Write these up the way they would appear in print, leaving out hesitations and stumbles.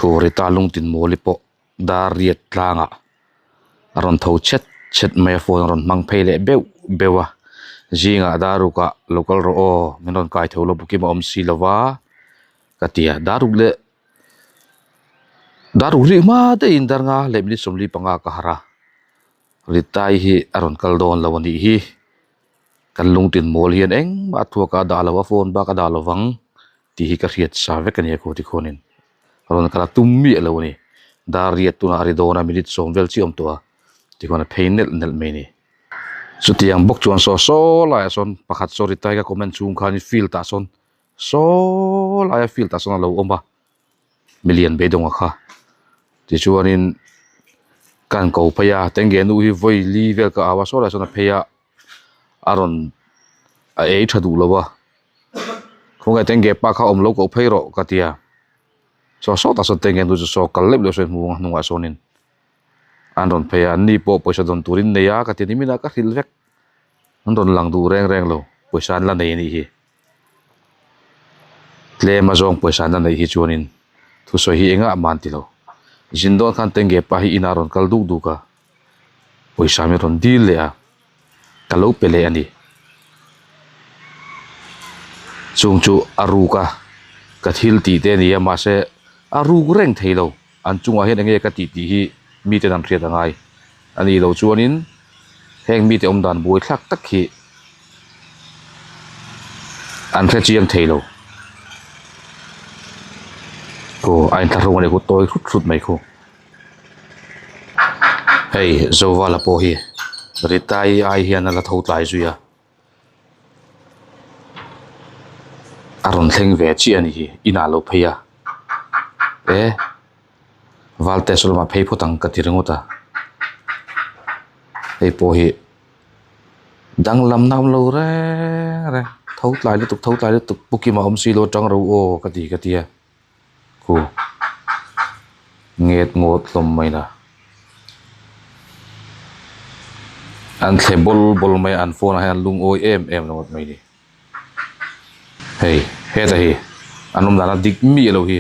khori talung tin molipo dariet tlanga aron tho chet mai phone ron mang phei le bewa jinga daruka local ro o minon kai tholo buki ma om si lova katia daru ri ma te indar nga lebli somli panga ka hara ritai hi aron kaldon lawani hi kalung tin mol hian eng ma thua ka dalawa phone ba ka dalawang ti hi ka riat sa ve kan ye ko ti khonin ron kala tummi alawani dariet tuna ri dona minute somvel chi om to ti khona phainel nel me ni chutiang bok chuan so la son pakhat sorry tai ka comment chung khani feel ta son so la feel ta son lo oma million be dong kha ti chuanin kan ko phaya tenge nu hi voi li vel ka awa so la son phaya aron a ei thadu lowa khonga tenge pa kha om lo ko phairo katia so ta so tenge nu so kallep lo so mu nunga sonin andon phaya ni po poisa don turin neya ka ti nimina ka hil vek andon lang du reng lo poisa la nei ni hi tle ma jong poisa na nei hi chuanin thu so hi enga man ti lo jindon khan tenge pa hi inaron kal du ka poisa me ron dil le a kalo pele ani chungchu aruka ka thil ti te ni ma se aru reng theilo an chunga he nge ka ti hi mi te nam thriat angai ani lo chuanin heng mi te om dan boi thlak tak hi an thre chiang theilo ko ain tharo ne ko toy khut mai ko hey zowala po hi ritai ai hian ala tho tlai zuya aron thleng ve chi ani hi ina lo pheya valte solma phei photang ka tirngota ei po hi dang lam nam lo re thau tlai le tuk puki ma om si lo tang ro o ka tia ku nget ngot lom mai na an the bol mai an phone han lung oi em lot mai ni hey he ta hi anum dana dik mi lo hi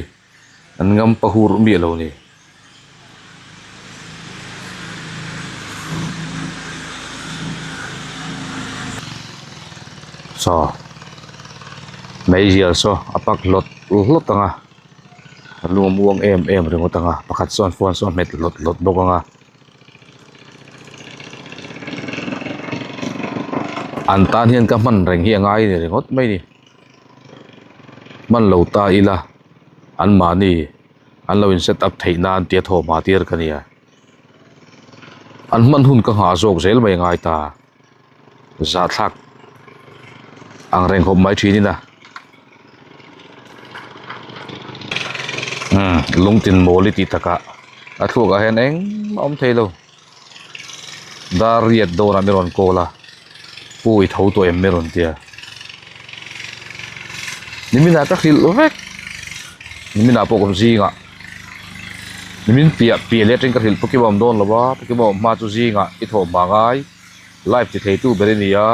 an ngam pahur mi lo ni so mai hial so apak lot tanga lum muang em ringo tanga pakhat son phone so met lot bokanga antan hian ka man reng hi angai ni ringot mai ni man lo ta ila an mani an lo in set up theina an tia tho ma tir kania an man hun ka ha jok zel mai ngai ta za thak ang reng khom mai thini na lungtin moli ti taka athu ga hen eng om theilo dariet do na meron kola pui thau to em meron tia nimina ka khil ovek nimina po kom zinga nimin pia letring ka khil pokibom don lawa pokibom ma chu zinga I tho mangai live ti thei tu berenia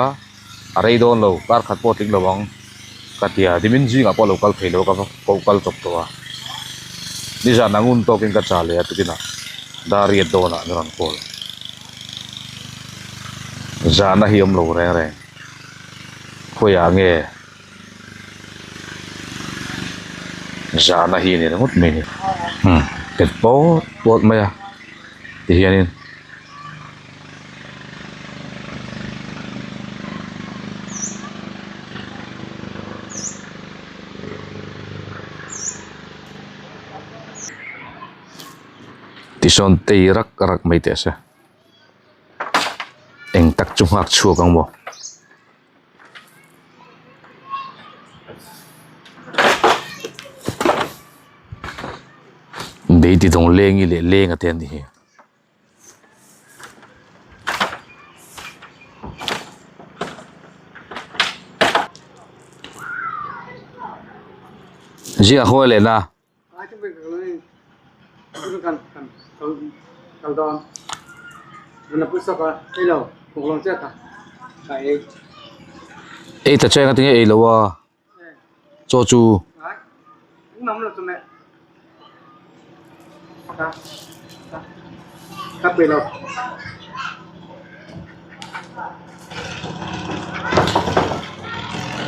arei don lo kar khat po ting lawang katia dimin zinga po local theilo ka kokal chok to wa ni ja nangun to king ka chale atukina dariet do na meron kol jana hiam lo re khoya nge jana hi ni ngot me ni ket pot maya ti hianin tison tei rak mai te sa eng tak chung hak chu kang mo dei ti dong lengi le lenga ten ni ji a hoi le na Kalau don, mana pusat ka, hello, pulang cek ka, kai. ta chen ka ting e lo wa cho chu Nắm được tụi mẹ. Cắt về đâu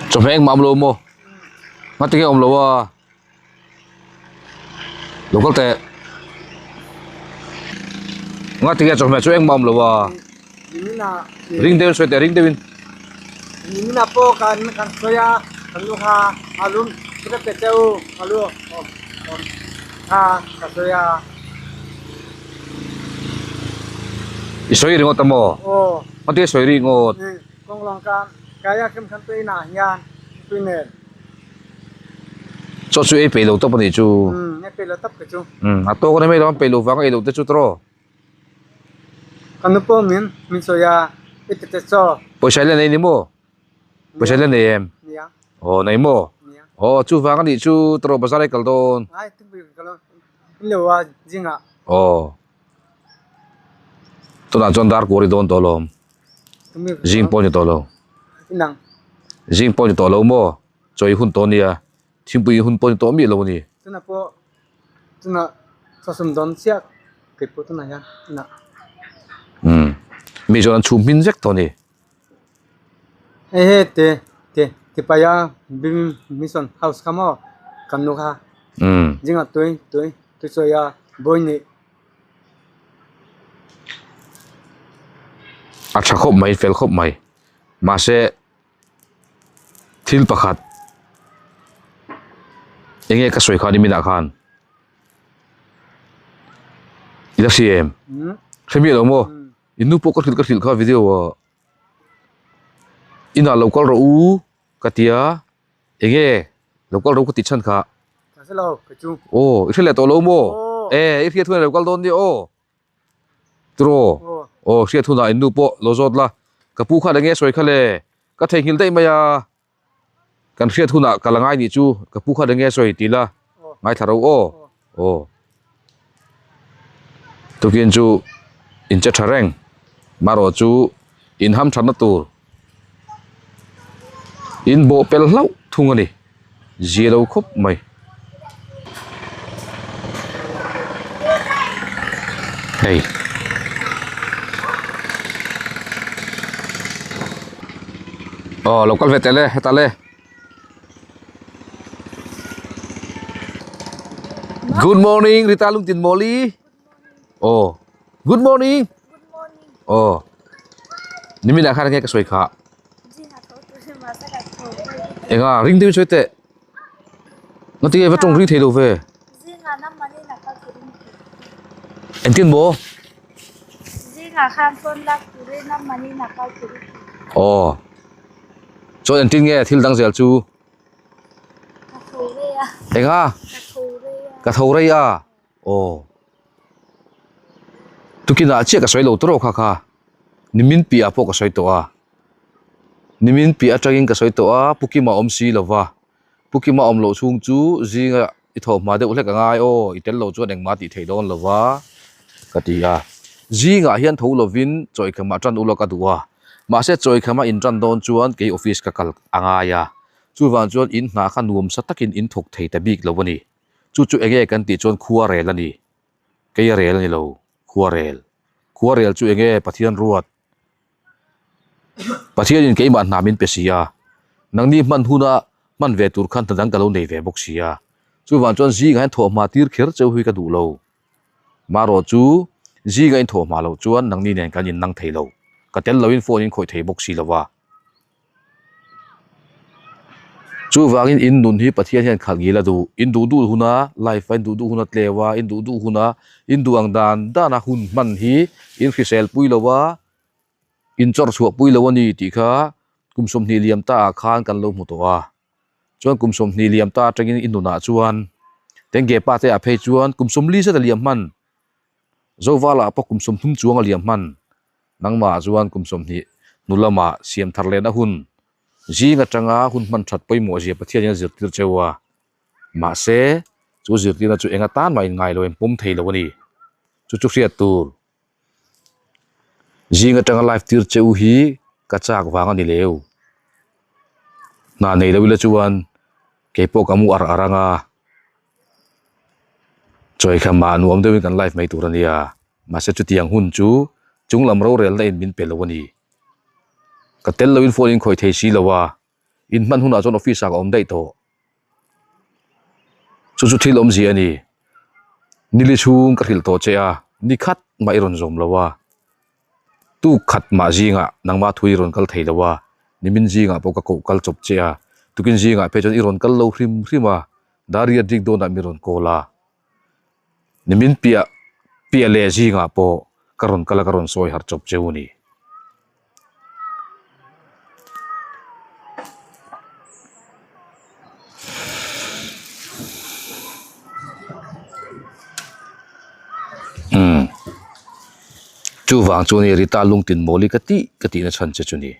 chụp anh mà lô mô ngắt cái ông lô à lô có tệ ngắt cái chụp mẹ chụp anh mà lô à ini na ring Devin xoay tệ ring Devin ini na po kan soya kan lu ha alum kita kecau alu ha kan soya xoay ring ngót mò oh ngắt cái xoay ring ngót kong long kan kaya kem kan tu ina hian tu ne cho chú ấy phải đầu tóc này chú ne pe la tap ke chu à tôi có thấy mấy đó phải đầu vàng cái đầu tết chú trò kan po min soya ite cho bữa sáng lên đây đi mô bữa sáng lên đây em nia ồ này mô nia ồ chú vàng cái chú trò bữa sáng này cầu đồn ai tu bi kalau lo wa jinga ồ tôi là John Dark của đồn tổ lom tu mi Jing po như tổ lom inang Jing po như tổ lom mô chơi hun tổ nia thiên bùi hun po như tổ mi lâu nè tu na po tu na sa sum don sia ke po tu na ya na mi cho anh chụp min rách tổ nè eh te pa ya bim mission house kamo kan no ha jinga tu soya boy ni à chắc khóc mày phèn khóc mày mà sẽ thiên bạc hạt anh nghe cái sợi khăn đi mình đã khan ít xem xem biết không mô inu po cái thil kha video ina local ro u katia enge local ro ko tichan kha ka se lo ke chu oh ikhle to lo mo ikhe thun local don di o tro oh sia thuna inu po lo zot la ka pu kha nge soi khale ka thei hil dei maya kan sia thuna kalangai ni chu ka pu kha nge soi ti la ngai tharo o to kian chu in cha thareng maro chu in ham thana tur in bộ pel lau thung ani zero khop mai hey local vetele hetale good morning Rita Lungtin Molly good morning nimi na khana ke soi kha enga ring Devin xoay tệ nó tiếc với trong ring thế đâu về anh tiên bố cho anh tiên nghe thil đang dẻo chú anh cả thầu đây à tu kina chia cả xoay lâu tro kha kha nimin pia po cả xoay to à nimin pia tragin cả xoay to à pukima om si lova pukima om lo chung chu zinga itho ma de ulek ngai itel lo chu deng ma ti thei don lova katia zinga hian tho lovin choi khama tran uloka duwa ma se choi khama in tran don chuan ke office ka kal angaya chu wan chuan in na kha nuam sa takin in thok thei ta bik lovani chu ege kan ti chuan khuwa rel ani ke rel ni lo khuwa rel chu ege pathian ruat pathian in ke ma namin pesia nangni man huna man ve tur khan tadang kalo nei ve boxia chu wan chuan zi ngai tho ma tir kher cheu hui ka du lo maro chu zi ngai tho ma lo chuan nangni nen kan in nang thei lo ka tel loin phone in khoi thei boxi lawa chu wangin in nun hi pathian hian khagi la du in du huna life in du huna tlewa in du huna in duang dan dana hun man hi in khisel pui lowa in chor chu pui lowani ti kha kumsom ni liam ta khan kan lo mu to wa chuan kumsom ni liam ta tangin in nuna chuan tenge pa te a phei chuan kumsom li sa da liam man zowala pa kumsom thum chuang a liam man nangma chuan kumsom ni nulama siam tharle na hun zinga tanga hun man that poi mo je pathian ya zirtir chewa ma se chu zirtir na chu enga tan mai ngai lo em pum thei lo ni chu hriat tur zinga tanga life tir cheu hi ka chak wanga ni leu na nei lo la chuan ke po kamu aranga choi khama nuam de kan life mai turania ma se chu tiang hun chu chung lam ro rel na in min pelawani ka tel lo in phone in khoi thei si lawa in man huna chon office ka om dai to chu thil om ji ani nili chung ka thil to che a ni khat ma iron zom lawa tu khat ma jinga nangma thui ron kal thei lawa nimin jinga po ka ko kal chop che a tukin jinga pe chon iron kal lo hrim hrima daria dik do na miron kola nimin pia le jinga po karon kala karon soi har chop cheuni chu wang chu ni rita lungtin moli kati na chan che chuni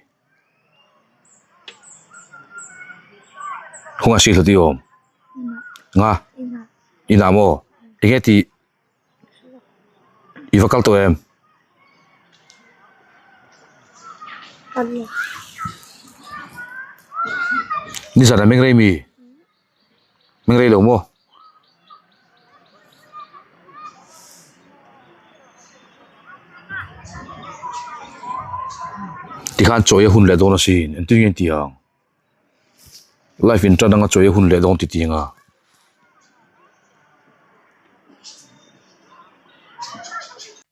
hunga si hlo diom nga ina mo ingeti iwakal to em Allah. ni sana mengrei mi mengrei lo mo ti khan choye hun le don sin enting tiang life in tradanga choye hun le don ti tinga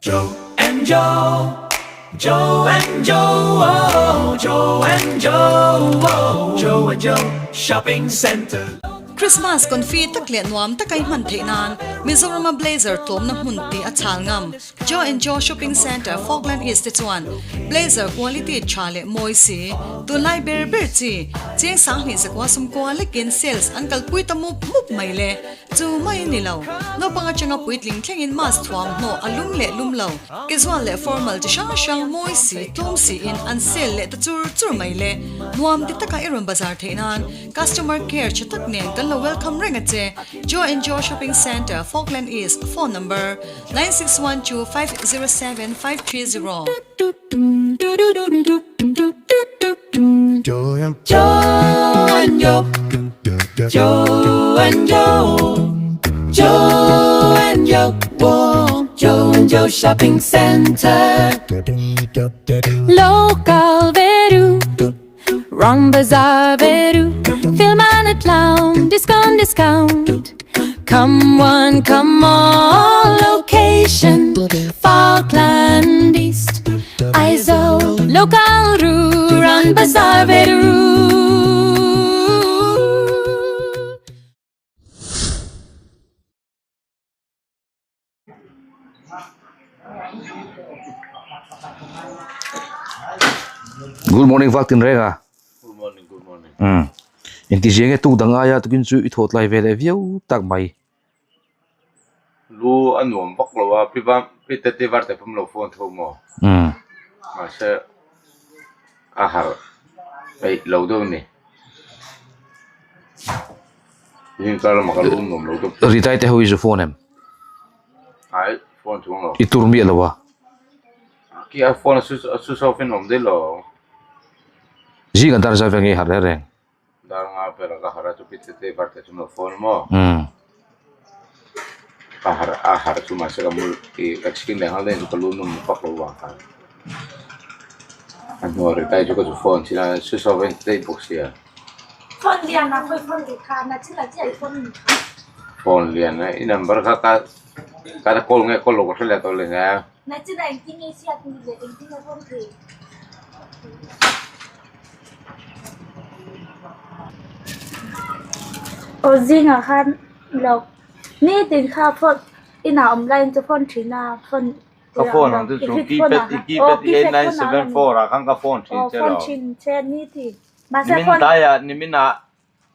Joe and Joe, Joe and Joe, oh, Joe and Joe, oh, Joe and Joe Shopping Center. Christmas confit takle nuam takai man theinan Mizoram blazer tom na munti a chalngam Joe and Joe Shopping Center Falkland East chuan blazer quality chale moisi tu lai ber chi cheng sang ni zakwa sum quality sales uncle puita mup maile chu mai ni lo no panga changa puitling thlengin mas thuam no alum le lumlo casual le formal chi shang moisi tom si in an sale le chur maile nuam ti taka iron bazar theinan customer care chatak nen welcome ring at Joe and Joe Shopping Center, Falkland East. Phone number 9612507530. Joe and Joe, Joe and Joe, Joe and Joe, whoa, Joe and Joe Shopping Center. Local Veru, Wrong Bazaar Veru, Film and Clown, discount. Come one, come all, location, Falkland East. ISO, local Ru, Wrong Bazaar Veru. Good morning Vaktin Renga. Good morning, good morning. Inti jenge tu danga ya tukin chu ithot lai vele viau tak mai. Lu anuam bak lawa pitete varte pum lo phone thomo. Masa ahar ai lo do ni. Yin kala makalum nom lo do. Ritai te hui phone em. Ai phone thong lo. Itur mi lawa. Ki a phone su so fin nom de lo. Ji kan tar sa vengi har reng. Dar nga pera ka hara tu pitete varte tum lo phone mo. Ahar tu masa kamu ki kachikin le hal den kalum nom bak lawa ka. Anu ritai juga tu phone sila su so ven te box ya. Phone lian na phone di khan na chila chai phone. Phone lian na i number ka kada call nge call lo ko sele to le nga. Na chila inting siat ni le inting na phone thi. Zinga khan lo ni tin kha phone ina online to phone thina phone Ka phone ang tu su keypad 8974 ra kang ka phone chin che lo. phone chin che ni thi ma se Nimin phone daya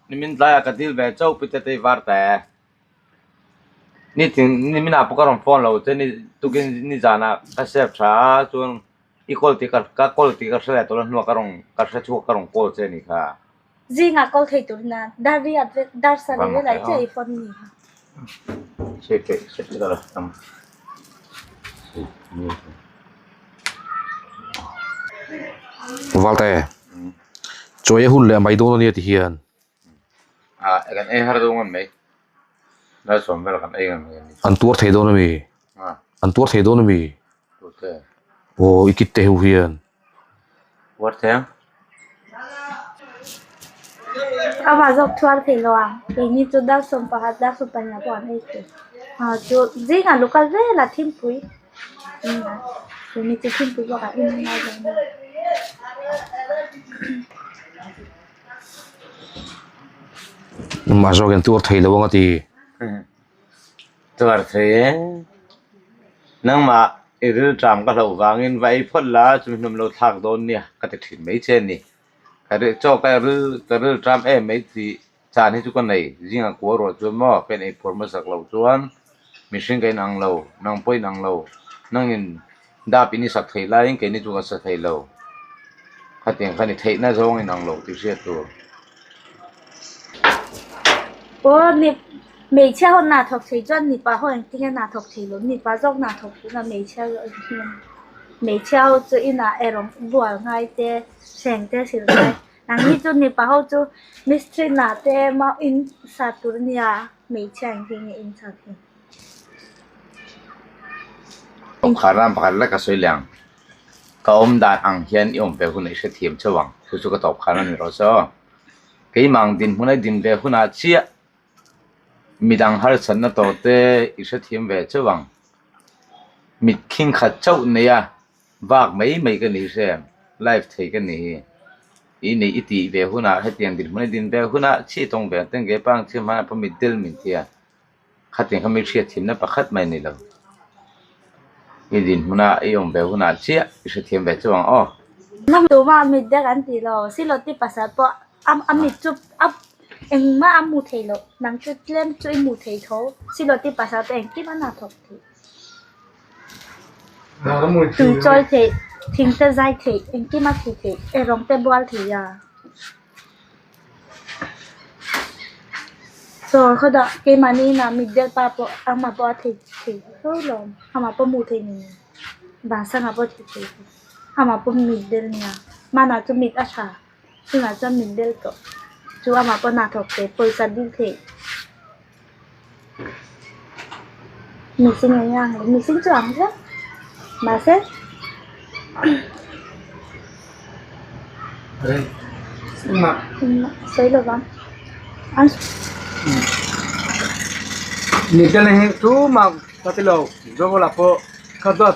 nimin daya ka dil ve chau pitete varta. Ni tin nimin apukaron phone lo te ni tukin ni jana ka sep tha chun equality ka quality ka sele to lo karong ka sa chu karong call che ni kha. Zinga call thei tur na daria dar sa le lai che phone ni ha. Se dala tam. Valte. Choye hun le mai do ni ti hian. Kan har do ngon mai. Đó xong về là cái ấy cái này. An tuar thei don mi. À, An tuar thei don mi. tốt thế. O ikit te hu hian. What thế? ama jok thuar thei loang ke ni chu dak som pa dak som pa na pon ei te chu zinga lokal ve la thim pui ke ni chu thim pui ba ka in na ja Ma jok an tuar thei lo ngati. Tốt thế. Nang mà iru tram ka lo wangin vai phot la chum num lo thak don nia ka te thin mai chen ni. Ka re cho ka ru tram mai ti chan hi chu kan nei jinga ko ro chu mo pen e por ma sak lo chuan machine kai nang lo nang poi nang lo nang in da pi ni sak thei la in ke ni chu ka sa thei lo ka tiang ka ni thei na zong in nang lo ti se tu o ni mấy cha hôm nào thọc thấy cho nị bà hôm kia nào thọc thấy luôn nị bà dốc nào thọc cũng là mấy cha rồi mấy cha cho in là erong bùa ngay te sen te xịt lại nàng nghĩ cho nị bà hôm cho mystery nào te mau in Saturnia mấy cha thì nghe in Saturn ông kharam pakhat la ka soi liang ka om dan ang hian i om pe hun ei se thiam chawang chu chu ka top kharan ni ro so ke mang din hunai din ve huna chia midang har chan na to te i se thiam ve chawang mit king khat chau neya wak mai ka ni se life thei ka ni i nei iti ve huna he tiang din hunai din ve huna chi tong ve teng ge pang chi ma pa mit del min tia khating ka mi thia thim na pakhat mai ni lo idin huna iom be huna chia se thiam ve chuang o năm đó mà mình đã gắn gì rồi xin lỗi tiếp passport am mình chụp em mà am mù thấy rồi nắng chút lên chút mù thấy thấu xin lỗi tiếp passport em kia mà nào thọc thì từ chơi thì thình te dài thì em kia mà thì em rong te ball thì rồiเขาđã cái màนี่นะmình đã pa po ama po thì thôi rồi ama po mù thì mình bahasa apa thì ama po middle niya mana cho mid acha sina cho middle to chu ama po na thok te poisa di the missing yang missing chuang chứ mà sẽ mà sấy lo bang an ni cái này chú mà có thể lâu rồi là po kadwa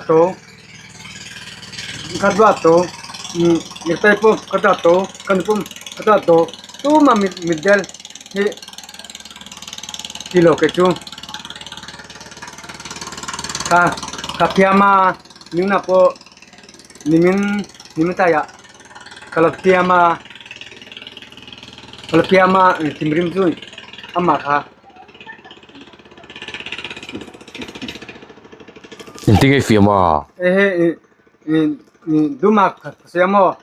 to ni tay po kadwa to kan po kadwa to tu ma middle he kilo ke chu ka piama ni na po nimin taya kalau piama timrim chu ama kha Inting e fiama. Dumak kasoya mo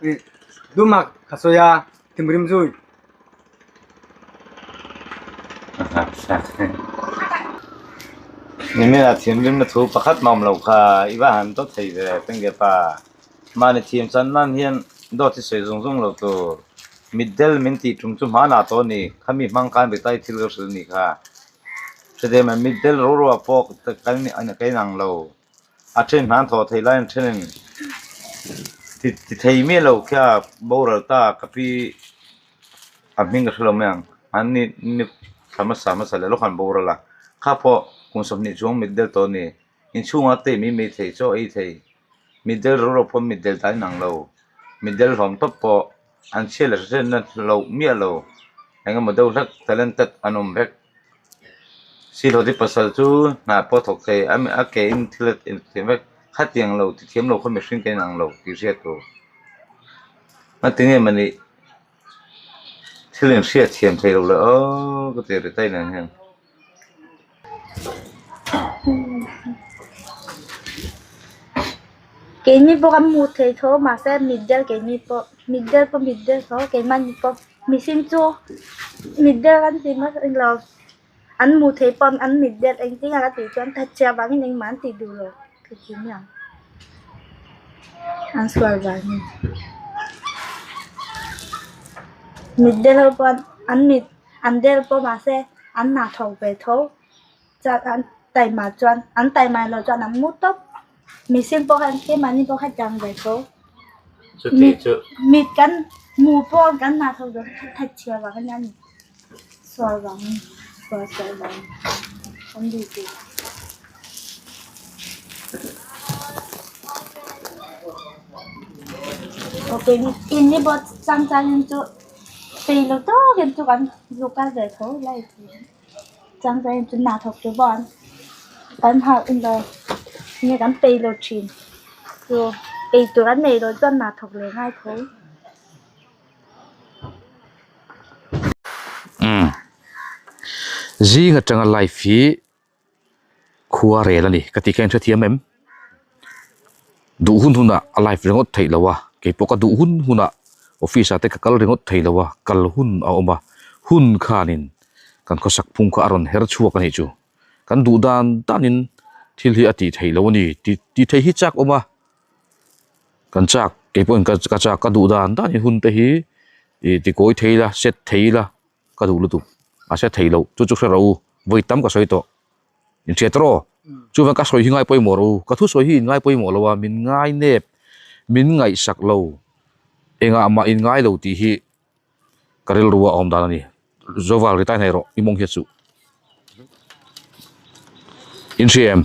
dumak kasoya timrim zui ni me la thiam lim na thu pakhat mam lo kha iwa han to thei ve teng ge pa ma ni thiam chan nan hian do ti sei zong zong lo to middle min ti tum chu ma na to ni khami mang kan be tai thil go sul ni kha sede ma middle ro pok ta kan ni ana kai nang lo a chen han tho thei lai chen thì thầy mi lâu kia bầu ra ta kapi mình cái số lượng anh ni sama sale lo kan bầu ra la kapo kung som ni chung middle to ni in chung ate mi thầy cho ai thầy middle ro po middle tai nang lo middle rom top po an chela sen na lo mi lo anh mà đâu rất talented anom vek si lo di pasal chu na po thok thầy am ake in thilet in vek khát tiền lâu thì kiếm lâu không biết sinh cái năng lâu thì sẽ tổ mà tiếng này mình đi thì liền sẽ tiền thấy lâu lỡ có thể để tay này ha cái mi po am mù thấy thấu mà sẽ middle cái mi po middle thấu cái man po missing chu middle anh thì mất anh lo anh mù thấy pom anh middle anh tí là tí cho anh thật chia bằng anh mán tí đủ rồi cái gì nhỉ anh sual vào nhỉ middle po anh middle po mà sẽ anh nào thầu về thấu จะอันไต่มาจวนอันไต่มาเราจวนอันมุดต๊อบมีเส้นโปหันที่มันนี่โปหันจังเลยเขา ชุดที่ชุด มีกันหมู่ป้อนกันนาทองทัดเชียร์ว่ากันนั่นสวยวังสวยวังทำดีดีโอเคอินนี่บอจังจังจุตีเราโตกันจุกันลูกกันเลยเขาไล่จังจังจุนาทอกจุบอลกันหาอินเลยนี่กันตีเราชินอยู่ตีตัวกันในเราจนนาทอกเลยง่ายเขา zinga tanga life hi khuwa re la ni kati ken thia thiam em du hun huna a life rengot thei lawa ke poka du hun huna office ate ka kal rengot thei lawa kal hun a oma hun khanin kan khosak phung kha aron her chuak ani chu kan du dan tanin thil hi ati thei lo ni ti thei hi chak oma kan chak ke pon ka chak ka du dan tanin hun te hi ti koi thei la set thei la ka du lu tu a se thei lo chu ro voi tam ka soi to in che tro chu van ka soi hi ngai poi mo ro ka thu soi hi ngai poi mo lo wa min ngai nep min ngai sak lo enga ma in ngai lo ti hi karel ruwa om dan ni zoval ritai nai ro imong he chu in cm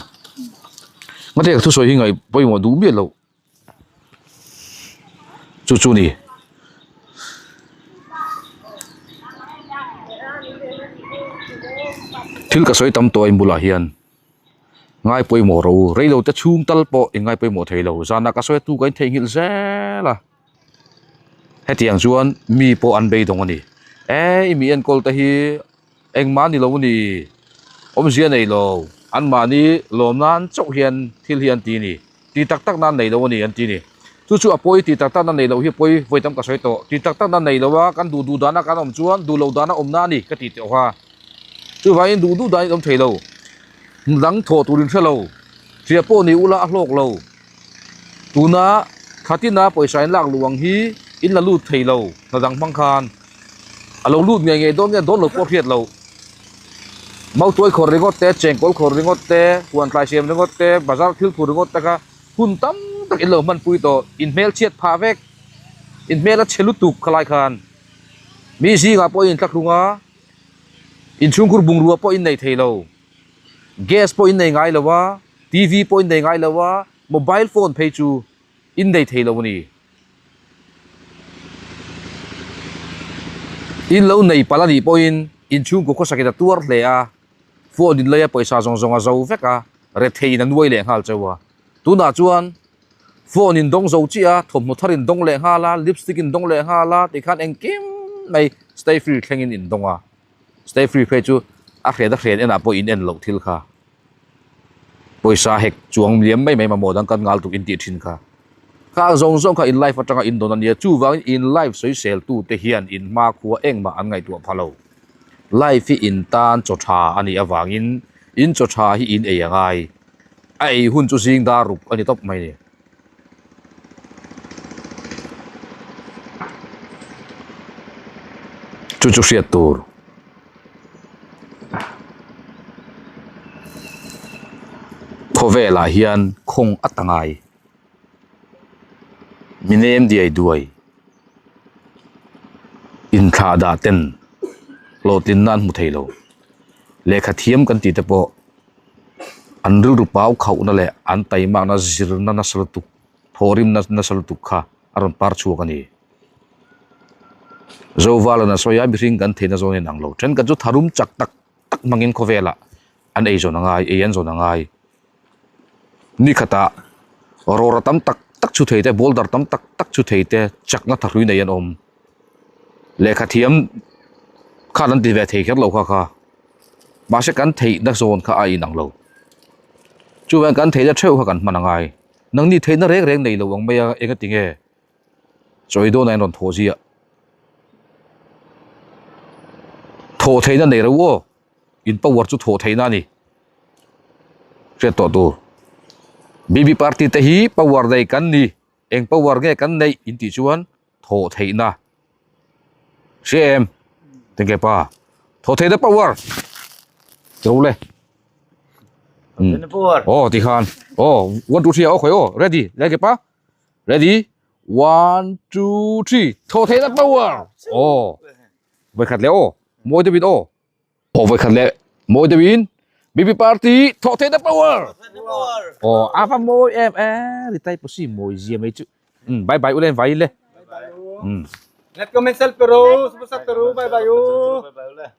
ngate ka thu soi hi ngai poi mo du bi lo chu ni thil ka soi tam to im bula hian ngai poi mo ro reilo te chung tal po ngai poi mo theilo zana ka soi tu kai thei hil zela hetiang chuan mi po an bei dong ani mi an kol ta hi engma ni lo ni om zia nei lo an ma ni lom nan chok hian thil hian ti ni ti tak tak nan nei lo ni an ti ni chu apoi ti tak tak nan nei lo hi poi voi tam ka soi to ti tak tak nan nei lo wa kan du dana kan om chuan du lo dana om na ni ka ti te ha chu vai du dai om thei lo lang tho turin thelo ria po ni ula a hlok lo tuna khatina poisa in lak luang hi in la lu thei lo na dang phang khan alo lut nge don lo po khiat lo mau toy khor ringot te cheng kol khor ringot te huan klai sem ringot te bazar thil phur ringot ta ka hun tam tak in lo man pui to in mel chiat pha vek in mel a chelu tuk khalai khan mi ji nga po in tlak lunga in chungkur bungrua po in nei thei lo gas po in nei ngai lawa tv po in nei ngai lawa mobile phone phei chu in nei thei lo ni in lo nei palani po in chung ko sakita tuar hle a phone in leya paisa zong a zo veka re thei na nuai le hal chawa tuna chuan phone in dong zo chi a thom mo tharin dong le hala lipstick in dong le hala ti khan engkim mai stay free thlengin in donga stay free phei chu a hred ena po in en lo thil kha poisa hek chuang liam mai ma modang kan ngal tu in ti thin kha ka zong kha in life atanga in don ania chu wang in life soi sel tu te hian in ma khuwa engma an ngai tu phalo life in tan cho tha ani awangin in cho tha hi in e angai ai hun chu sing da rup ani top mai ni chu siat tur vela hian khong atangai minem di ai duai in tha da ten lotin nan mu theilo lekha thiam kan ti te po an ru pau khau na le an tai ma na zir na na sal tu thorim na sal tu kha aron par chu kan ni zo wala na soya bi ring kan thena zo ne nang lo tren kan chu tharum chak tak mangin khovela an ei zo na ngai ei an zo na ngai ni khata rora tam tak chu theite boulder tam tak chu theite chakna tharui nei an om lekha thiam khanan ti ve thei kher lo kha ma se kan thei na zone kha ai nang lo chu wan kan thei da theu kha kan manangai nang ni thei na rek nei lo wang meya enga tinge choi do nai ron tho ji a tho thei na nei ro wo in power chu tho thei na ni re to do BB party te hi power dai kan ni eng power nge kan nei in ti chuan tho thei na cm tenge pa tho thei da power chole Ini pur. Oh, tihan. Oh, 1 2 3 okay. Oh, ready. Lagi pa? Ready? 1 2 3. Thothe the power. Oh. Vai khat le oh. Moi David oh. Oh, vai khat le. Moi David. Baby party. Thothe the power. Oh, apa moi em ritai posi moi zia mai chu. Bye bye ulen vai le. Let go mensel pero, sebesar teru, bye bye.